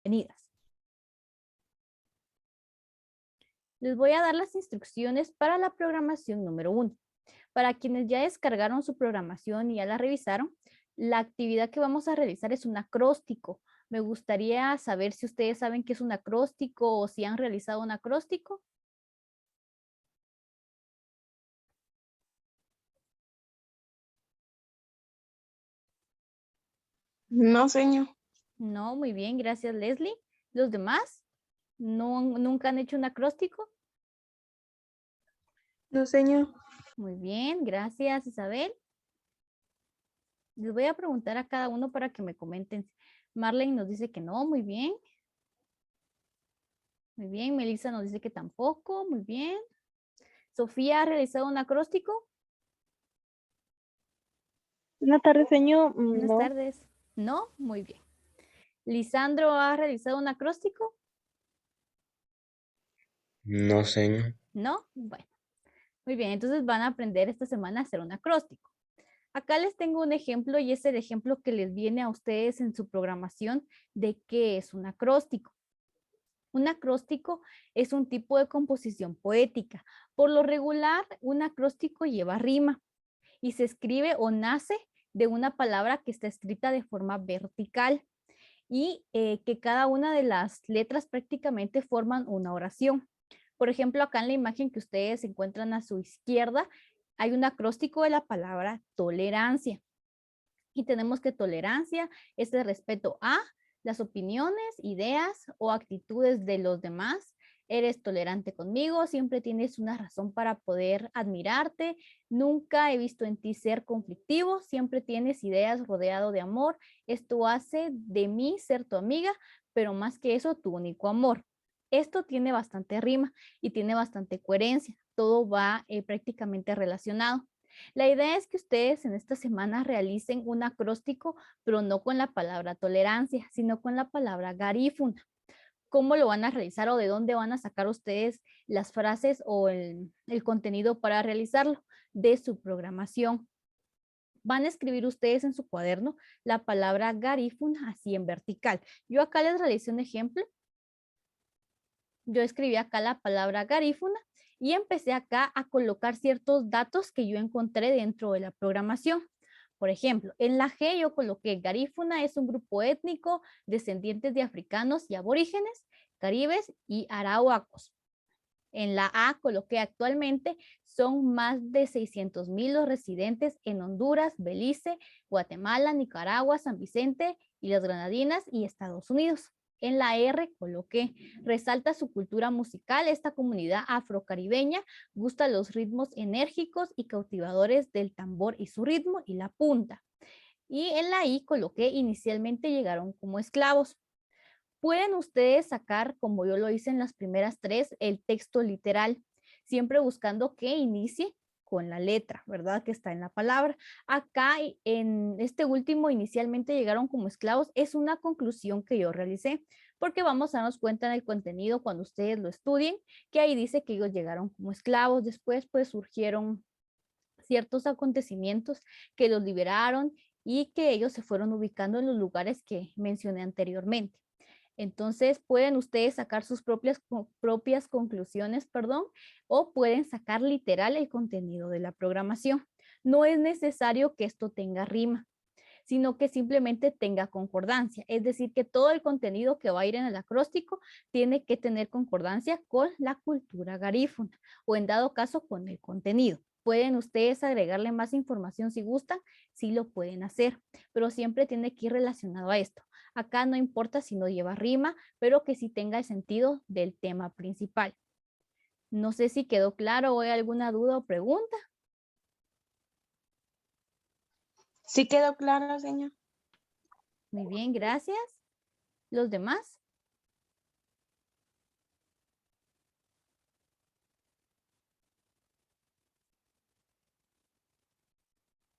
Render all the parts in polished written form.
bienvenidas. Les voy a dar las instrucciones para la programación número 1. Para quienes ya descargaron su programación y ya la revisaron, la actividad que vamos a realizar es un acróstico. Me gustaría saber si ustedes saben qué es un acróstico o si han realizado un acróstico. No, señor. No, muy bien, gracias Leslie. ¿Los demás? ¿Nunca han hecho un acróstico? No, señor. Muy bien, gracias Isabel. Les voy a preguntar a cada uno para que me comenten. Marlene nos dice que no, muy bien. Muy bien, Melissa nos dice que tampoco, muy bien. ¿Sofía ha realizado un acróstico? Buenas tardes, señor. Buenas No. tardes. No, muy bien. ¿Lisandro ha realizado un acróstico? No, señor. No, bueno. Muy bien, entonces van a aprender esta semana a hacer un acróstico. Acá les tengo un ejemplo y es el ejemplo que les viene a ustedes en su programación de qué es un acróstico. Un acróstico es un tipo de composición poética. Por lo regular, un acróstico lleva rima y se escribe o nace de una palabra que está escrita de forma vertical y que cada una de las letras prácticamente forman una oración. Por ejemplo, acá en la imagen que ustedes encuentran a su izquierda, hay un acróstico de la palabra tolerancia. Y tenemos que tolerancia es el respeto a las opiniones, ideas o actitudes de los demás. Eres tolerante conmigo, siempre tienes una razón para poder admirarte. Nunca he visto en ti ser conflictivo, siempre tienes ideas rodeado de amor. Esto hace de mí ser tu amiga, pero más que eso, tu único amor. Esto tiene bastante rima y tiene bastante coherencia. Todo va prácticamente relacionado. La idea es que ustedes en esta semana realicen un acróstico, pero no con la palabra tolerancia, sino con la palabra garífuna. ¿Cómo lo van a realizar o de dónde van a sacar ustedes las frases o el contenido para realizarlo? De su programación. Van a escribir ustedes en su cuaderno la palabra garífuna así en vertical. Yo acá les realicé un ejemplo. Yo escribí acá la palabra garífuna y empecé acá a colocar ciertos datos que yo encontré dentro de la programación. Por ejemplo, en la G yo coloqué garífuna es un grupo étnico descendientes de africanos y aborígenes, caribes y arahuacos. En la A coloqué actualmente son más de 600,000 los residentes en Honduras, Belice, Guatemala, Nicaragua, San Vicente y las Granadinas y Estados Unidos. En la R coloqué, resalta su cultura musical, esta comunidad afrocaribeña gusta los ritmos enérgicos y cautivadores del tambor y su ritmo y la punta. Y en la I coloqué, inicialmente llegaron como esclavos. Pueden ustedes sacar, como yo lo hice en las primeras tres, el texto literal, siempre buscando que inicie con la letra, ¿verdad? Que está en la palabra. Acá en este último, inicialmente llegaron como esclavos, es una conclusión que yo realicé, porque vamos a darnos cuenta en el contenido cuando ustedes lo estudien, que ahí dice que ellos llegaron como esclavos, después pues surgieron ciertos acontecimientos que los liberaron y que ellos se fueron ubicando en los lugares que mencioné anteriormente. Entonces pueden ustedes sacar sus propias conclusiones, perdón, o pueden sacar literal el contenido de la programación. No es necesario que esto tenga rima, sino que simplemente tenga concordancia. Es decir, que todo el contenido que va a ir en el acróstico tiene que tener concordancia con la cultura garífuna o en dado caso con el contenido. Pueden ustedes agregarle más información si gustan, sí lo pueden hacer, pero siempre tiene que ir relacionado a esto. Acá no importa si no lleva rima, pero que sí tenga el sentido del tema principal. No sé si quedó claro o hay alguna duda o pregunta. Sí quedó claro, señor. Muy bien, gracias. ¿Los demás?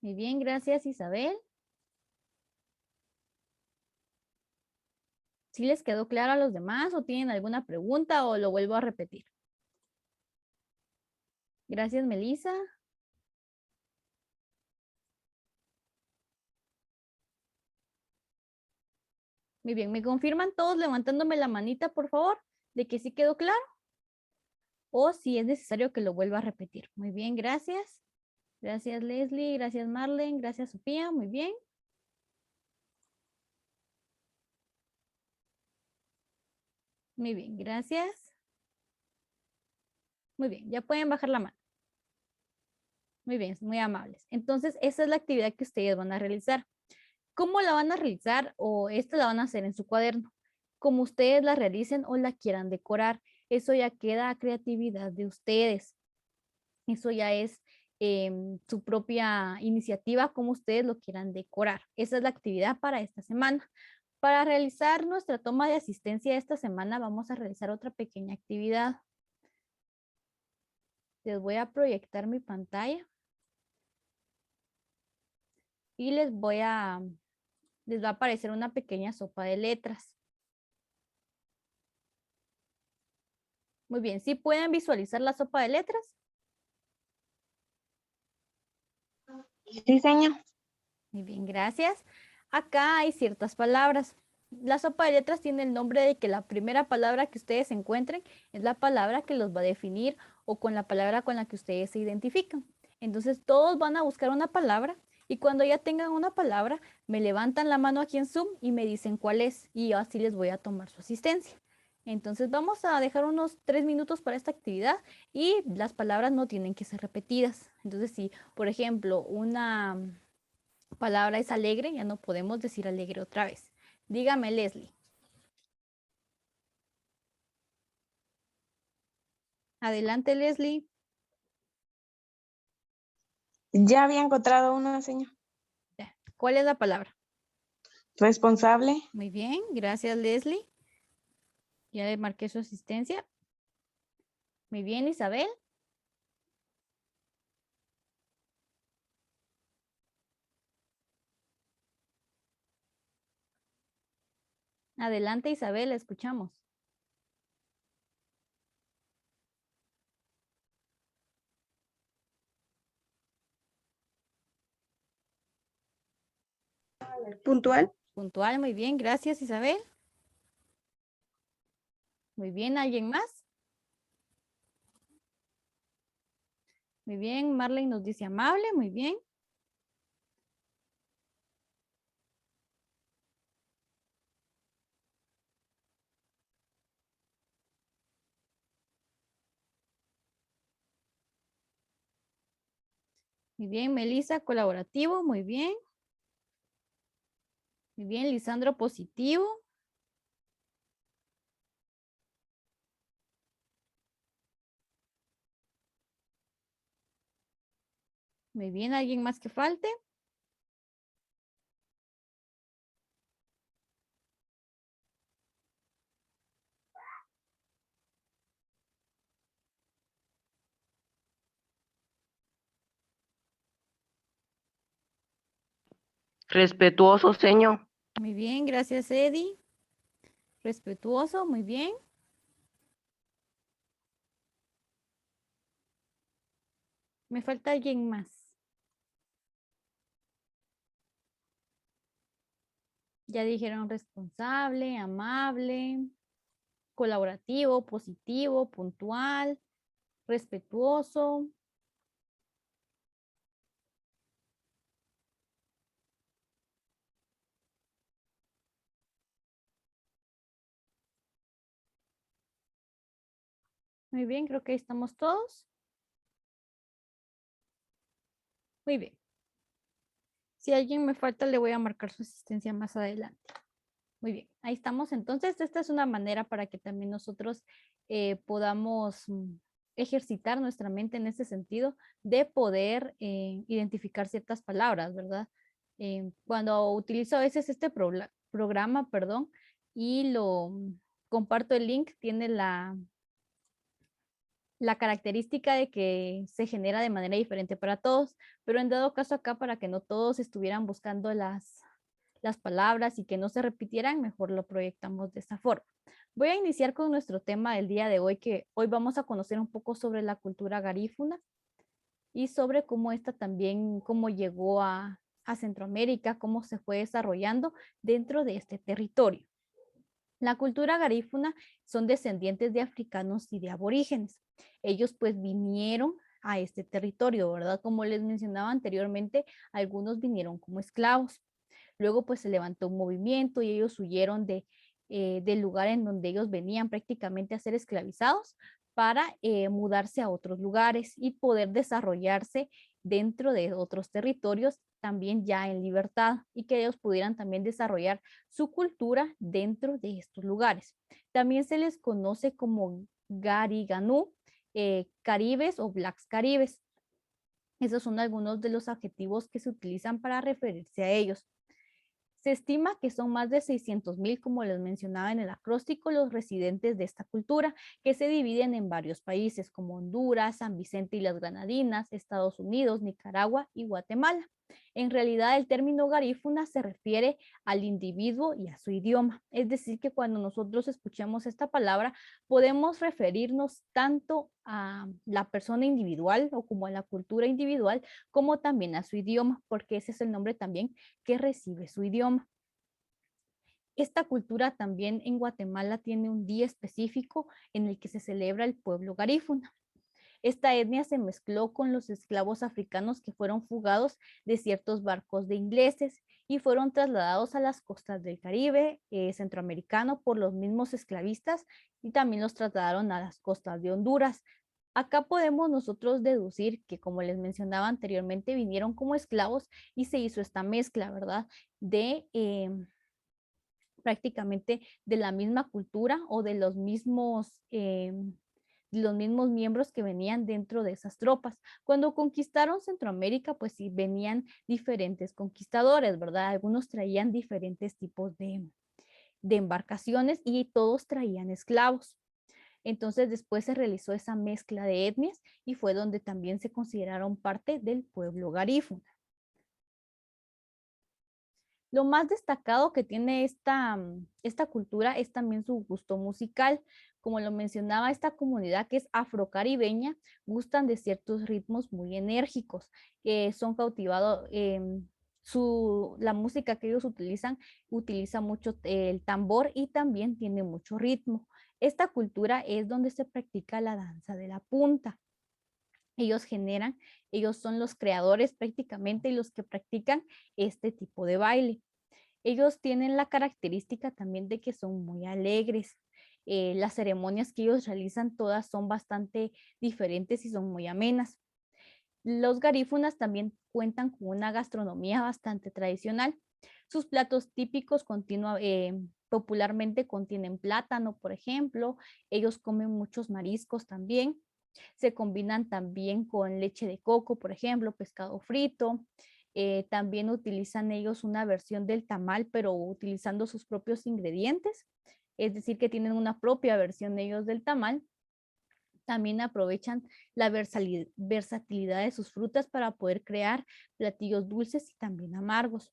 Muy bien, gracias Isabel. ¿Sí les quedó claro a los demás o tienen alguna pregunta o lo vuelvo a repetir? Gracias, Melissa. Muy bien, ¿me confirman todos levantándome la manita, por favor, de que sí quedó claro? O si es necesario que lo vuelva a repetir. Muy bien, gracias. Gracias, Leslie. Gracias, Marlene. Gracias, Sofía. Muy bien. Muy bien, gracias. Muy bien, ya pueden bajar la mano. Muy bien, muy amables. Entonces, esa es la actividad que ustedes van a realizar. ¿Cómo la van a realizar? O esta la van a hacer en su cuaderno. Como ustedes la realicen o la quieran decorar. Eso ya queda a creatividad de ustedes. Eso ya es su propia iniciativa, como ustedes lo quieran decorar. Esa es la actividad para esta semana. Para realizar nuestra toma de asistencia esta semana, vamos a realizar otra pequeña actividad. Les voy a proyectar mi pantalla y les va a aparecer una pequeña sopa de letras. Muy bien, ¿sí pueden visualizar la sopa de letras? Sí, señor. Muy bien, gracias. Acá hay ciertas palabras. La sopa de letras tiene el nombre de que la primera palabra que ustedes encuentren es la palabra que los va a definir o con la palabra con la que ustedes se identifican. Entonces todos van a buscar una palabra y cuando ya tengan una palabra me levantan la mano aquí en Zoom y me dicen cuál es y así les voy a tomar su asistencia. Entonces vamos a dejar unos 3 minutos para esta actividad y las palabras no tienen que ser repetidas. Entonces si, por ejemplo, una palabra es alegre, ya no podemos decir alegre otra vez. Dígame, Leslie. Adelante, Leslie. Ya había encontrado una, señor. Ya. ¿Cuál es la palabra? Responsable. Muy bien, gracias, Leslie. Ya le marqué su asistencia. Muy bien, Isabel. Adelante, Isabel, la escuchamos. Puntual. Puntual, muy bien, gracias, Isabel. Muy bien, ¿alguien más? Muy bien, Marlene nos dice amable, muy bien. Muy bien, Melissa, colaborativo, muy bien. Muy bien, Lisandro, positivo. Muy bien, ¿alguien más que falte? Respetuoso, señor. Muy bien, gracias, Eddie. Respetuoso, muy bien. Me falta alguien más. Ya dijeron responsable, amable, colaborativo, positivo, puntual, respetuoso. Muy bien, creo que ahí estamos todos. Muy bien. Si alguien me falta, le voy a marcar su asistencia más adelante. Muy bien, ahí estamos. Entonces, esta es una manera para que también nosotros podamos ejercitar nuestra mente en ese sentido de poder identificar ciertas palabras, ¿verdad? Cuando utilizo a veces este programa, perdón, y lo comparto el link, tiene la característica de que se genera de manera diferente para todos, pero en dado caso acá para que no todos estuvieran buscando las palabras y que no se repitieran, mejor lo proyectamos de esta forma. Voy a iniciar con nuestro tema del día de hoy, que hoy vamos a conocer un poco sobre la cultura garífuna y sobre cómo esta también, cómo llegó a Centroamérica, cómo se fue desarrollando dentro de este territorio. La cultura garífuna son descendientes de africanos y de aborígenes. Ellos pues vinieron a este territorio, ¿verdad? Como les mencionaba anteriormente, algunos vinieron como esclavos. Luego pues se levantó un movimiento y ellos huyeron del lugar en donde ellos venían prácticamente a ser esclavizados para mudarse a otros lugares y poder desarrollarse dentro de otros territorios también ya en libertad y que ellos pudieran también desarrollar su cultura dentro de estos lugares. También se les conoce como Gariganú, Caribes o Blacks Caribes. Esos son algunos de los adjetivos que se utilizan para referirse a ellos. Se estima que son más de 600,000, como les mencionaba en el acróstico, los residentes de esta cultura, que se dividen en varios países como Honduras, San Vicente y las Granadinas, Estados Unidos, Nicaragua y Guatemala. En realidad, el término garífuna se refiere al individuo y a su idioma. Es decir, que cuando nosotros escuchamos esta palabra, podemos referirnos tanto a la persona individual o como a la cultura individual, como también a su idioma, porque ese es el nombre también que recibe su idioma. Esta cultura también en Guatemala tiene un día específico en el que se celebra el pueblo garífuna. Esta etnia se mezcló con los esclavos africanos que fueron fugados de ciertos barcos de ingleses y fueron trasladados a las costas del Caribe centroamericano por los mismos esclavistas y también los trasladaron a las costas de Honduras. Acá podemos nosotros deducir que, como les mencionaba anteriormente, vinieron como esclavos y se hizo esta mezcla, ¿verdad? De prácticamente de la misma cultura o de los mismos miembros que venían dentro de esas tropas. Cuando conquistaron Centroamérica, pues sí, venían diferentes conquistadores, ¿verdad? Algunos traían diferentes tipos de embarcaciones y todos traían esclavos. Entonces después se realizó esa mezcla de etnias y fue donde también se consideraron parte del pueblo garífuna. Lo más destacado que tiene esta cultura es también su gusto musical. Como lo mencionaba, esta comunidad que es afrocaribeña gustan de ciertos ritmos muy enérgicos, que son cautivados. La música que ellos utilizan utiliza mucho el tambor y también tiene mucho ritmo. Esta cultura es donde se practica la danza de la punta. Ellos son los creadores prácticamente y los que practican este tipo de baile. Ellos tienen la característica también de que son muy alegres. Las ceremonias que ellos realizan todas son bastante diferentes y son muy amenas. Los garífunas también cuentan con una gastronomía bastante tradicional. Sus platos típicos popularmente contienen plátano, por ejemplo. Ellos comen muchos mariscos también. Se combinan también con leche de coco, por ejemplo, pescado frito. También utilizan ellos una versión del tamal, pero utilizando sus propios ingredientes. Es decir, que tienen una propia versión ellos del tamal. También aprovechan la versatilidad de sus frutas para poder crear platillos dulces y también amargos.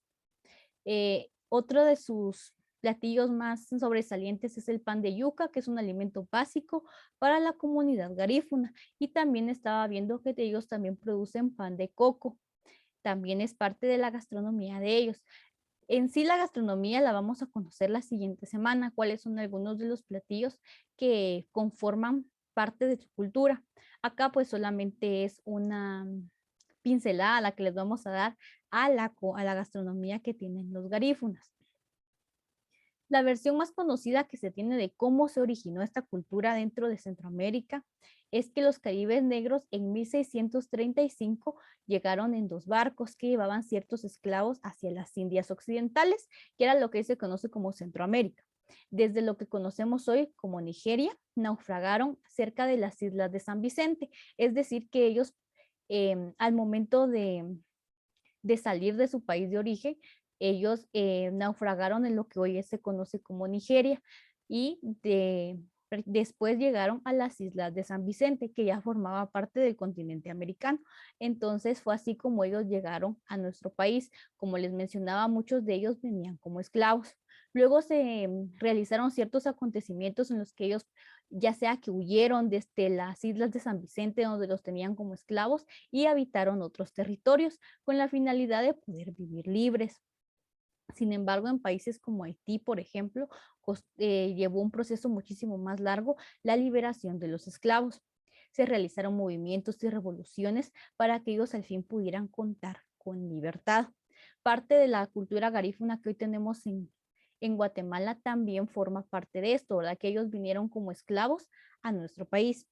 Otro de sus platillos más sobresalientes es el pan de yuca, que es un alimento básico para la comunidad garífuna. Y también estaba viendo que ellos también producen pan de coco. También es parte de la gastronomía de ellos. En sí, la gastronomía la vamos a conocer la siguiente semana, cuáles son algunos de los platillos que conforman parte de su cultura. Acá pues solamente es una pincelada la que les vamos a dar a la gastronomía que tienen los garífunas. La versión más conocida que se tiene de cómo se originó esta cultura dentro de Centroamérica es que los caribes negros en 1635 llegaron en 2 barcos que llevaban ciertos esclavos hacia las Indias Occidentales, que era lo que se conoce como Centroamérica. Desde lo que conocemos hoy como Nigeria, naufragaron cerca de las islas de San Vicente, es decir, que ellos al momento de salir de su país de origen, ellos naufragaron en lo que hoy se conoce como Nigeria y después llegaron a las islas de San Vicente, que ya formaba parte del continente americano. Entonces fue así como ellos llegaron a nuestro país. Como les mencionaba, muchos de ellos venían como esclavos. Luego se realizaron ciertos acontecimientos en los que ellos, ya sea que huyeron desde las islas de San Vicente, donde los tenían como esclavos, y habitaron otros territorios con la finalidad de poder vivir libres. Sin embargo, en países como Haití, por ejemplo, llevó un proceso muchísimo más largo la liberación de los esclavos. Se realizaron movimientos y revoluciones para que ellos al fin pudieran contar con libertad. Parte de la cultura garífuna que hoy tenemos en Guatemala también forma parte de esto, ¿verdad? Que ellos vinieron como esclavos a nuestro país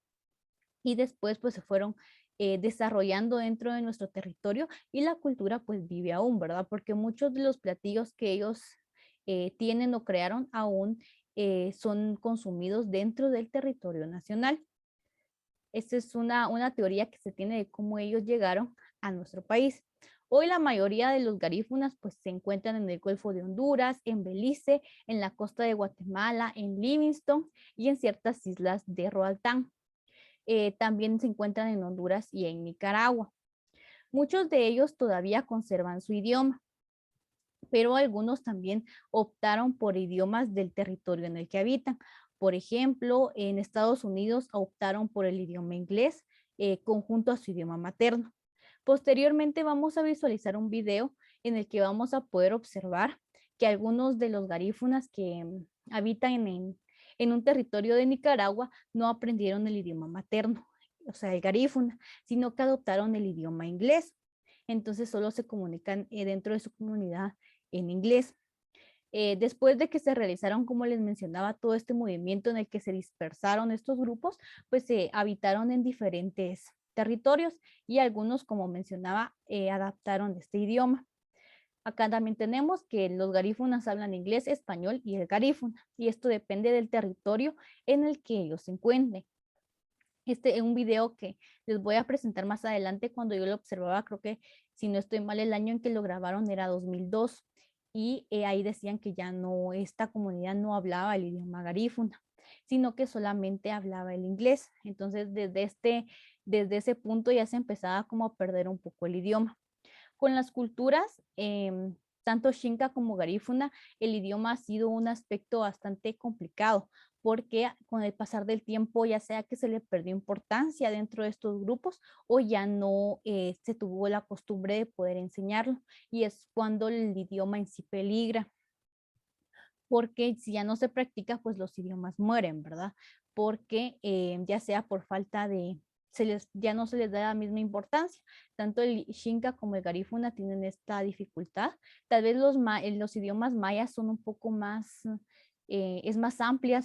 y después pues se fueron desarrollando dentro de nuestro territorio y la cultura pues vive aún, ¿verdad? Porque muchos de los platillos que ellos tienen o crearon aún son consumidos dentro del territorio nacional. Esta es una teoría que se tiene de cómo ellos llegaron a nuestro país. Hoy la mayoría de los garífunas pues se encuentran en el Golfo de Honduras, en Belice, en la costa de Guatemala, en Livingston y en ciertas islas de Roatán. También se encuentran en Honduras y en Nicaragua. Muchos de ellos todavía conservan su idioma, pero algunos también optaron por idiomas del territorio en el que habitan. Por ejemplo, en Estados Unidos optaron por el idioma inglés conjunto a su idioma materno. Posteriormente vamos a visualizar un video en el que vamos a poder observar que algunos de los garífunas que habitan en un territorio de Nicaragua no aprendieron el idioma materno, o sea, el garífuna, sino que adoptaron el idioma inglés. Entonces solo se comunican dentro de su comunidad en inglés. Después de que se realizaron, como les mencionaba, todo este movimiento en el que se dispersaron estos grupos, pues se habitaron en diferentes territorios y algunos, como mencionaba, adaptaron este idioma. Acá también tenemos que los garífunas hablan inglés, español y el garífuna, y esto depende del territorio en el que ellos se encuentren. Este es un video que les voy a presentar más adelante cuando yo lo observaba, creo que si no estoy mal, el año en que lo grabaron era 2002 y ahí decían que ya no, esta comunidad no hablaba el idioma garífuna, sino que solamente hablaba el inglés. Entonces, desde ese punto ya se empezaba como a perder un poco el idioma. Con las culturas, tanto Xinca como Garífuna, el idioma ha sido un aspecto bastante complicado, porque con el pasar del tiempo, ya sea que se le perdió importancia dentro de estos grupos o ya no se tuvo la costumbre de poder enseñarlo, y es cuando el idioma en sí peligra, porque si ya no se practica, pues los idiomas mueren, ¿verdad? Porque ya sea por falta de, ya no se les da la misma importancia. Tanto el Xinca como el Garífuna tienen esta dificultad. Tal vez los idiomas mayas son un poco más, es más amplia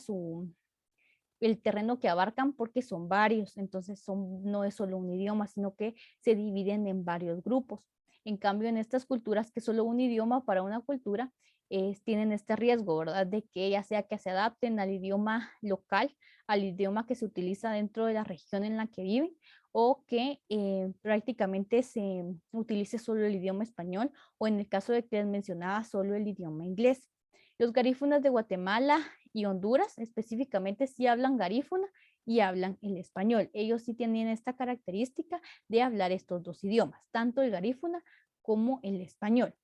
el terreno que abarcan porque son varios, entonces no es solo un idioma, sino que se dividen en varios grupos. En cambio, en estas culturas que solo un idioma para una cultura, tienen este riesgo, ¿verdad? De que ya sea que se adapten al idioma local, al idioma que se utiliza dentro de la región en la que viven, o que prácticamente se utilice solo el idioma español, o en el caso de que les mencionaba, solo el idioma inglés. Los garífunas de Guatemala y Honduras específicamente sí hablan garífuna y hablan el español. Ellos sí tienen esta característica de hablar estos dos idiomas, tanto el garífuna como el español.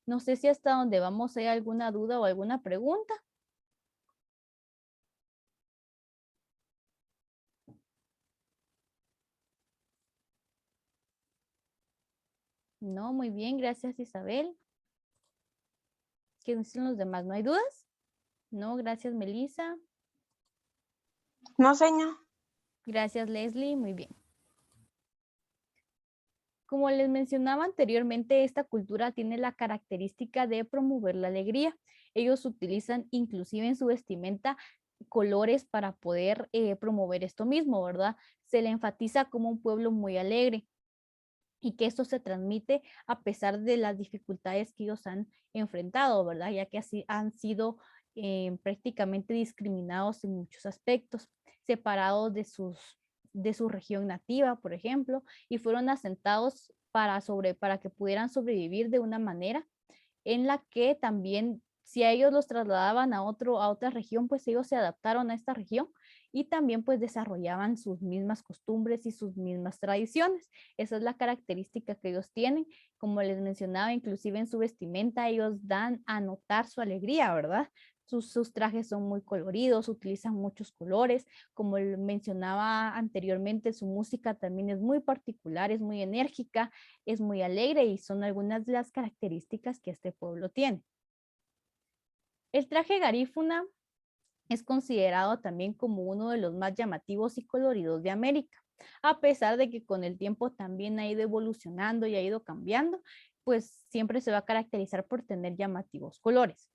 No sé si hasta donde vamos hay alguna duda o alguna pregunta. No, muy bien, gracias Isabel. ¿Qué dicen los demás? ¿No hay dudas? No, gracias Melissa. No, señor. Gracias Leslie, muy bien. Como les mencionaba anteriormente, esta cultura tiene la característica de promover la alegría. Ellos utilizan inclusive en su vestimenta colores para poder promover esto mismo, ¿verdad? Se le enfatiza como un pueblo muy alegre y que esto se transmite a pesar de las dificultades que ellos han enfrentado, ¿verdad? Ya que así han sido prácticamente discriminados en muchos aspectos, separados de su región nativa, por ejemplo, y fueron asentados para que pudieran sobrevivir de una manera en la que también si a ellos los trasladaban a otra región, pues ellos se adaptaron a esta región y también pues desarrollaban sus mismas costumbres y sus mismas tradiciones. Esa es la característica que ellos tienen. Como les mencionaba, inclusive en su vestimenta ellos dan a notar su alegría, ¿verdad? Sus trajes son muy coloridos, utilizan muchos colores. Como mencionaba anteriormente, su música también es muy particular, es muy enérgica, es muy alegre y son algunas de las características que este pueblo tiene. El traje garífuna es considerado también como uno de los más llamativos y coloridos de América. A pesar de que con el tiempo también ha ido evolucionando y ha ido cambiando, pues siempre se va a caracterizar por tener llamativos colores.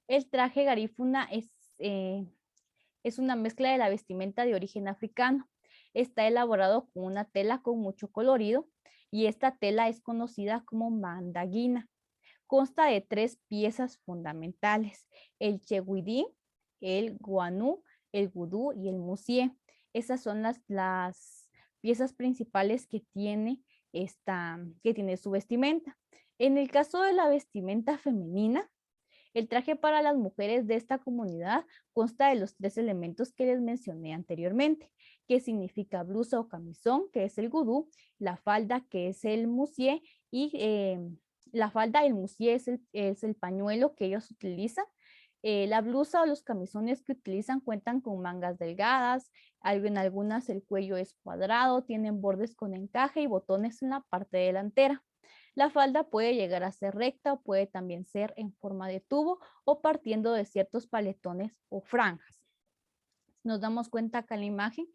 El traje garífuna es una mezcla de la vestimenta de origen africano. Está elaborado con una tela con mucho colorido y esta tela es conocida como mandaguina. Consta de 3 piezas fundamentales: el cheguidí, el guanú, el gudú y el musié. Esas son las piezas principales que tiene su vestimenta. En el caso de la vestimenta femenina, el traje para las mujeres de esta comunidad consta de los 3 elementos que les mencioné anteriormente, que significa blusa o camisón, que es el gudú, la falda, que es el musié, y la falda y el musié es el pañuelo que ellos utilizan. La blusa o los camisones que utilizan cuentan con mangas delgadas, en algunas el cuello es cuadrado, tienen bordes con encaje y botones en la parte delantera. La falda puede llegar a ser recta o puede también ser en forma de tubo o partiendo de ciertos paletones o franjas. Nos damos cuenta acá en la imagen,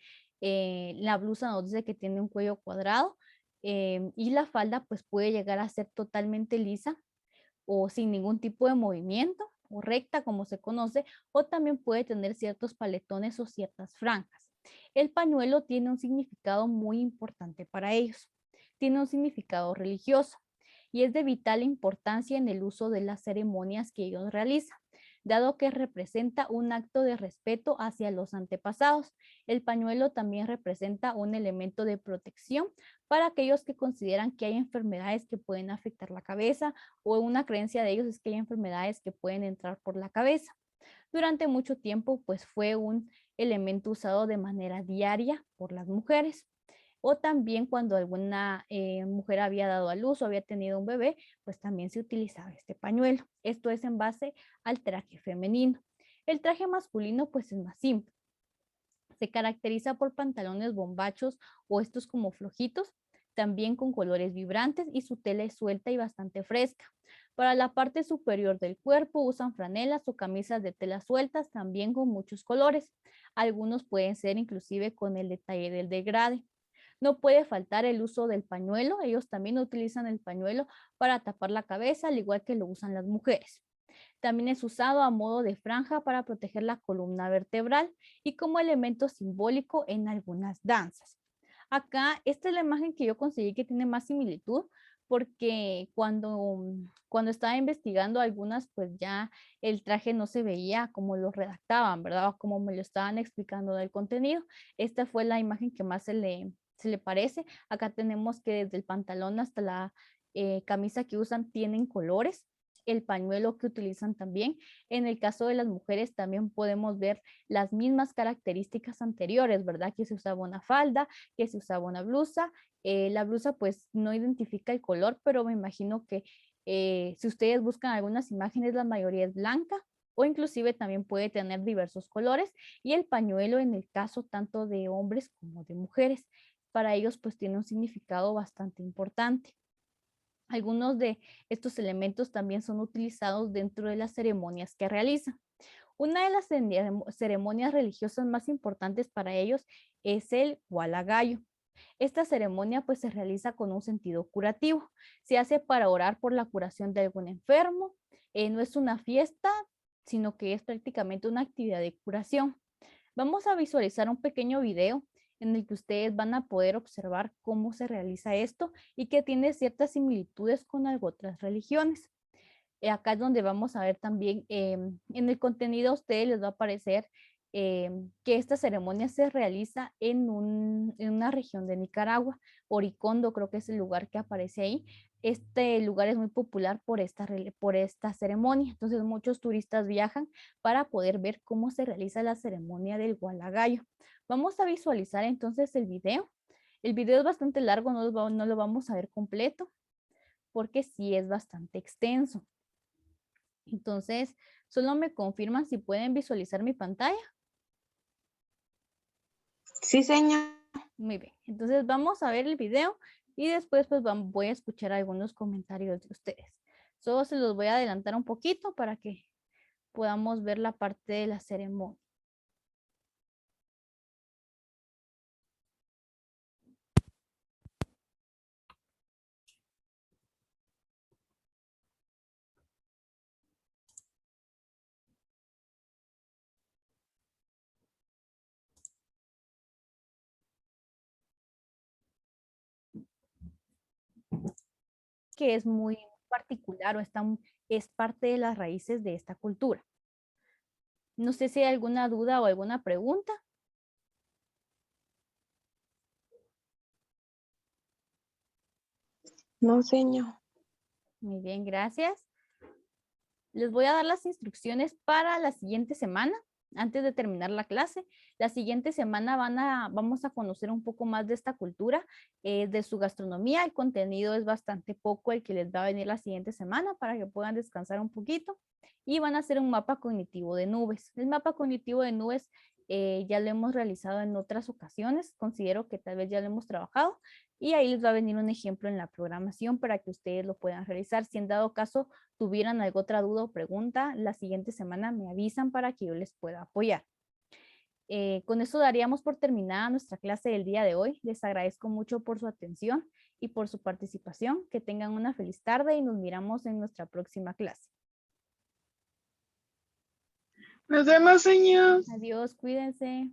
la blusa nos dice que tiene un cuello cuadrado y la falda pues puede llegar a ser totalmente lisa o sin ningún tipo de movimiento o recta como se conoce, o también puede tener ciertos paletones o ciertas franjas. El pañuelo tiene un significado muy importante para ellos. Tiene un significado religioso y es de vital importancia en el uso de las ceremonias que ellos realizan, dado que representa un acto de respeto hacia los antepasados. El pañuelo también representa un elemento de protección para aquellos que consideran que hay enfermedades que pueden afectar la cabeza, o una creencia de ellos es que hay enfermedades que pueden entrar por la cabeza. Durante mucho tiempo, pues fue un elemento usado de manera diaria por las mujeres. O también cuando alguna mujer había dado a luz o había tenido un bebé, pues también se utilizaba este pañuelo. Esto es en base al traje femenino. El traje masculino pues es más simple. Se caracteriza por pantalones bombachos o estos como flojitos, también con colores vibrantes, y su tela es suelta y bastante fresca. Para la parte superior del cuerpo usan franelas o camisas de telas sueltas, también con muchos colores. Algunos pueden ser inclusive con el detalle del degradé. No puede faltar el uso del pañuelo. Ellos también utilizan el pañuelo para tapar la cabeza, al igual que lo usan las mujeres. También es usado a modo de franja para proteger la columna vertebral y como elemento simbólico en algunas danzas. Acá, esta es la imagen que yo conseguí que tiene más similitud, porque cuando estaba investigando algunas, pues ya el traje no se veía como lo redactaban, ¿verdad? O como me lo estaban explicando del contenido. Esta fue la imagen que más se le parece. Acá tenemos que desde el pantalón hasta la camisa que usan tienen colores. El pañuelo que utilizan también. En el caso de las mujeres también podemos ver las mismas características anteriores, ¿verdad? Que se usaba una falda, que se usaba una blusa. La blusa pues no identifica el color, pero me imagino que si ustedes buscan algunas imágenes, la mayoría es blanca o inclusive también puede tener diversos colores. Y el pañuelo en el caso tanto de hombres como de mujeres, para ellos pues tiene un significado bastante importante. Algunos de estos elementos también son utilizados dentro de las ceremonias que realizan. Una de las ceremonias religiosas más importantes para ellos es el Gualagayo. Esta ceremonia pues se realiza con un sentido curativo. Se hace para orar por la curación de algún enfermo. No es una fiesta, sino que es prácticamente una actividad de curación. Vamos a visualizar un pequeño video en el que ustedes van a poder observar cómo se realiza esto y que tiene ciertas similitudes con otras religiones. Acá es donde vamos a ver también en el contenido a ustedes les va a aparecer que esta ceremonia se realiza en una región de Nicaragua. Oricondo creo que es el lugar que aparece ahí. Este lugar es muy popular por esta ceremonia, entonces muchos turistas viajan para poder ver cómo se realiza la ceremonia del Gualagayo. Vamos a visualizar entonces el video. El video es bastante largo, no lo vamos a ver completo porque sí es bastante extenso. Entonces, solo me confirman si pueden visualizar mi pantalla. Sí, señor. Muy bien, entonces vamos a ver el video y después pues voy a escuchar algunos comentarios de ustedes. Solo se los voy a adelantar un poquito para que podamos ver la parte de la ceremonia. Que es muy particular o es parte de las raíces de esta cultura. No sé si hay alguna duda o alguna pregunta. No, señor. Muy bien, gracias. Les voy a dar las instrucciones para la siguiente semana, antes de terminar la clase. La siguiente semana vamos a conocer un poco más de esta cultura, de su gastronomía. El contenido es bastante poco el que les va a venir la siguiente semana para que puedan descansar un poquito. Y van a hacer un mapa cognitivo de nubes. El mapa cognitivo de nubes ya lo hemos realizado en otras ocasiones. Considero que tal vez ya lo hemos trabajado. Y ahí les va a venir un ejemplo en la programación para que ustedes lo puedan realizar. Si en dado caso tuvieran alguna otra duda o pregunta, la siguiente semana me avisan para que yo les pueda apoyar. Con eso daríamos por terminada nuestra clase del día de hoy. Les agradezco mucho por su atención y por su participación. Que tengan una feliz tarde y nos miramos en nuestra próxima clase. Nos vemos, señor. Adiós, cuídense.